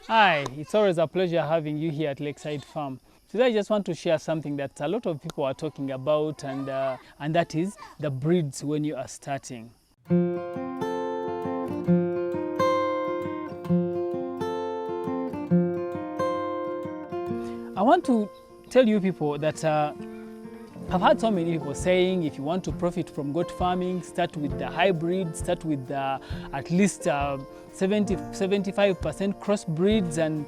Hi, it's always a pleasure having you here at Lakeside Farm. Today I just want to share something that a lot of people are talking about, and that is the breeds when you are starting. I want to tell you people that I've heard so many people saying if you want to profit from goat farming, start with the hybrid, start with the at least 75% crossbreeds and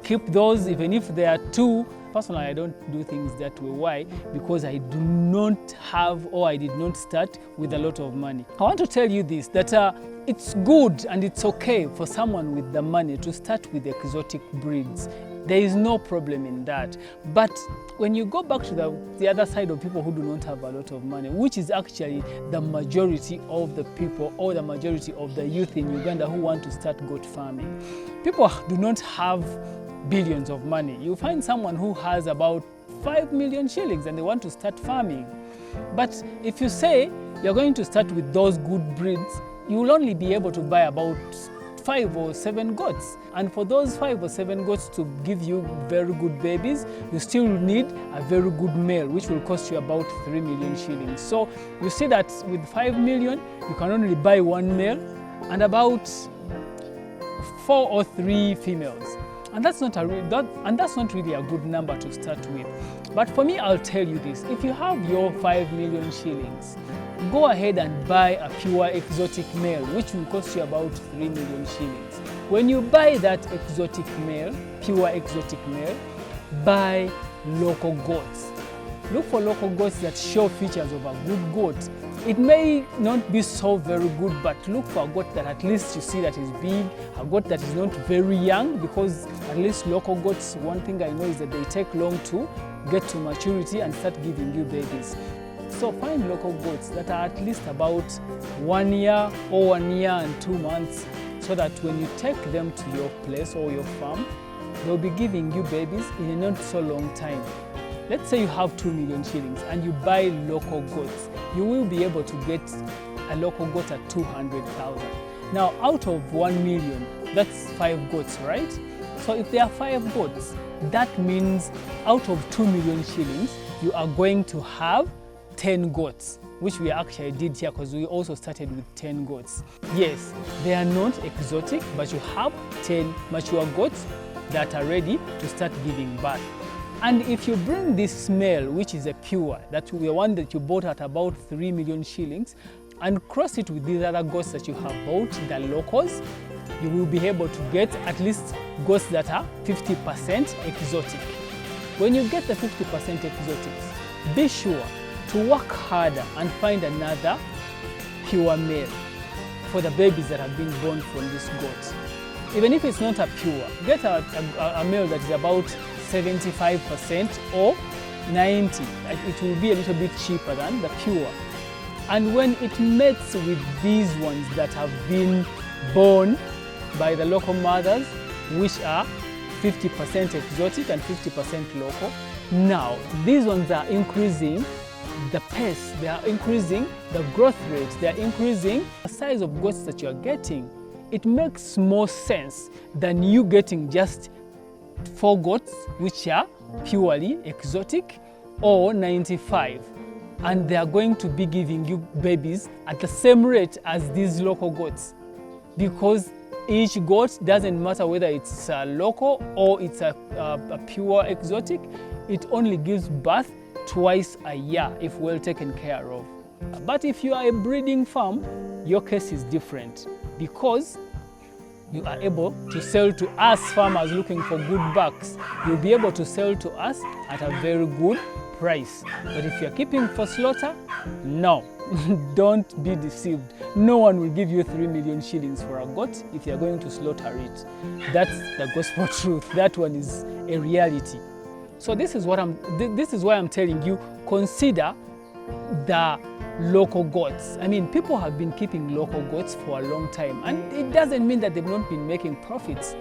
keep those even if they are two. Personally, I don't do things that way. Why? Because I do not have, or I did not start with a lot of money. I want to tell you this, that it's good and it's okay for someone with the money to start with exotic breeds. There is no problem in that. But when you go back to the other side of people who do not have a lot of money, which is actually the majority of the people or the majority of the youth in Uganda who want to start goat farming, people do not have billions of money. You find someone who has about 5 million shillings and they want to start farming. But if you say you're going to start with those good breeds, you will only be able to buy about 5 or 7 goats. And for those 5 or 7 goats to give you very good babies, you still need a very good male, which will cost you about 3 million shillings. So you see that with 5 million, you can only buy 1 male and about 4 or 3 females. And that's not really a good number to start with. But for me, I'll tell you this. If you have your 5 million shillings, go ahead and buy a pure exotic male, which will cost you about 3 million shillings. When you buy that exotic male, pure exotic male, buy local goats. Look for local goats that show features of a good goat. It may not be so very good, but look for a goat that at least you see that is big, a goat that is not very young, because at least local goats, one thing I know is that they take long to get to maturity and start giving you babies. So find local goats that are at least about 1 year or 1 year and 2 months, so that when you take them to your place or your farm, they'll be giving you babies in a not so long time. Let's say you have 2 million shillings and you buy local goats. You will be able to get a local goat at 200,000. Now, out of 1 million, that's 5 goats, right? So if there are 5 goats, that means out of 2 million shillings, you are going to have 10 goats, which we actually did here because we also started with 10 goats. Yes, they are not exotic, but you have 10 mature goats that are ready to start giving birth. And if you bring this male, which is a pure, that's the one that you bought at about 3 million shillings, and cross it with these other goats that you have bought, the locals, you will be able to get at least goats that are 50% exotic. When you get the 50% exotics, be sure to work harder and find another pure male for the babies that have been born from this goat. Even if it's not a pure, get a male that is about 75% or 90%. It will be a little bit cheaper than the pure. And when it mates with these ones that have been born by the local mothers, which are 50% exotic and 50% local, now these ones are increasing the pace, they are increasing the growth rate, they are increasing the size of goats that you are getting. It makes more sense than you getting just 4 goats which are purely exotic or 95, and they are going to be giving you babies at the same rate as these local goats, because each goat, doesn't matter whether it's local or it's a pure exotic, it only gives birth twice a year if well taken care of. But if you are a breeding farm, your case is different, because you are able to sell to us farmers looking for good bucks. You'll be able to sell to us at a very good price. But if you're keeping for slaughter, no, don't be deceived. No one will give you 3 million shillings for a goat if you're going to slaughter it. That's the gospel truth. That one is a reality. So this is why I'm telling you, consider the local goats. I mean, people have been keeping local goats for a long time, and it doesn't mean that they've not been making profits.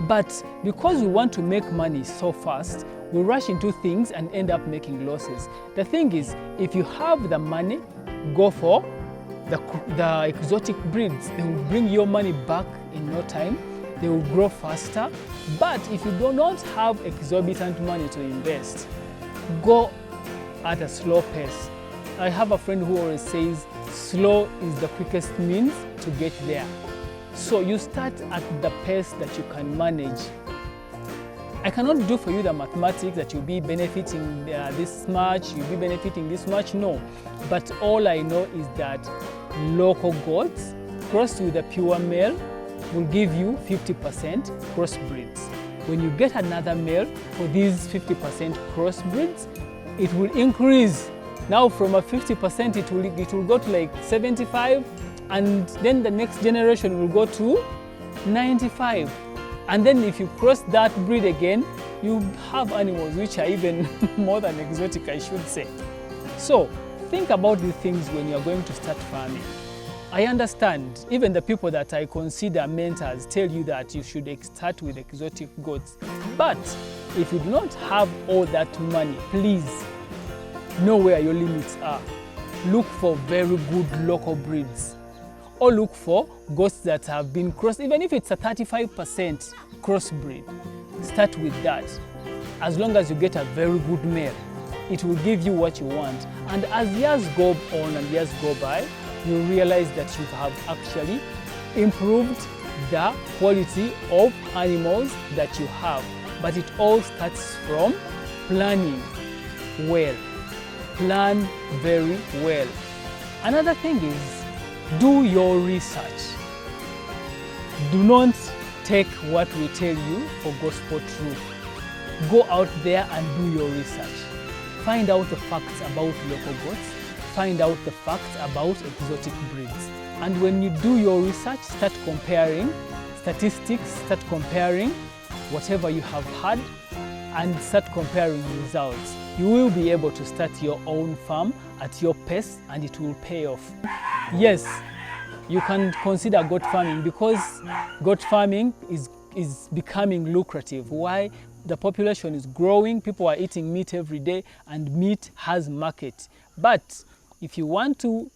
But because we want to make money so fast, we rush into things and end up making losses. The thing is, if you have the money, go for the exotic breeds. They will bring your money back in no time. they will grow faster. But if you do not have exorbitant money to invest, go at a slow pace. I have a friend who always says slow is the quickest means to get there. So you start at the pace that you can manage. I cannot do for you the mathematics that you'll be benefiting this much, you'll be benefiting this much, no. But all I know is that local goats crossed with a pure male will give you 50% crossbreeds. When you get another male for these 50% crossbreeds, it will increase. Now from a 50% it will go to like 75, and then the next generation will go to 95. And then if you cross that breed again, you have animals which are even more than exotic, I should say. So think about these things when you're going to start farming. I understand, even the people that I consider mentors tell you that you should start with exotic goats. But if you do not have all that money, please know where your limits are. Look for very good local breeds, or look for goats that have been crossed. Even if it's a 35% crossbreed, start with that. As long as you get a very good male, it will give you what you want. And as years go on and years go by, you realize that you have actually improved the quality of animals that you have. But it all starts from planning well. Plan very well. Another thing is, do your research. Do not take what we tell you for gospel truth. Go out there and do your research. Find out the facts about local goats. Find out the facts about exotic breeds. And when you do your research, start comparing statistics, start comparing whatever you have had, and start comparing results. You will be able to start your own farm at your pace, and it will pay off. Yes, you can consider goat farming, because goat farming is becoming lucrative. Why? The population is growing, people are eating meat every day, and meat has market. But if you want to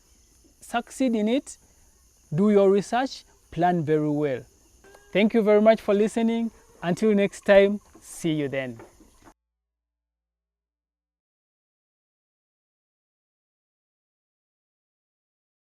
succeed in it, do your research, plan very well. Thank you very much for listening. Until next time, see you then.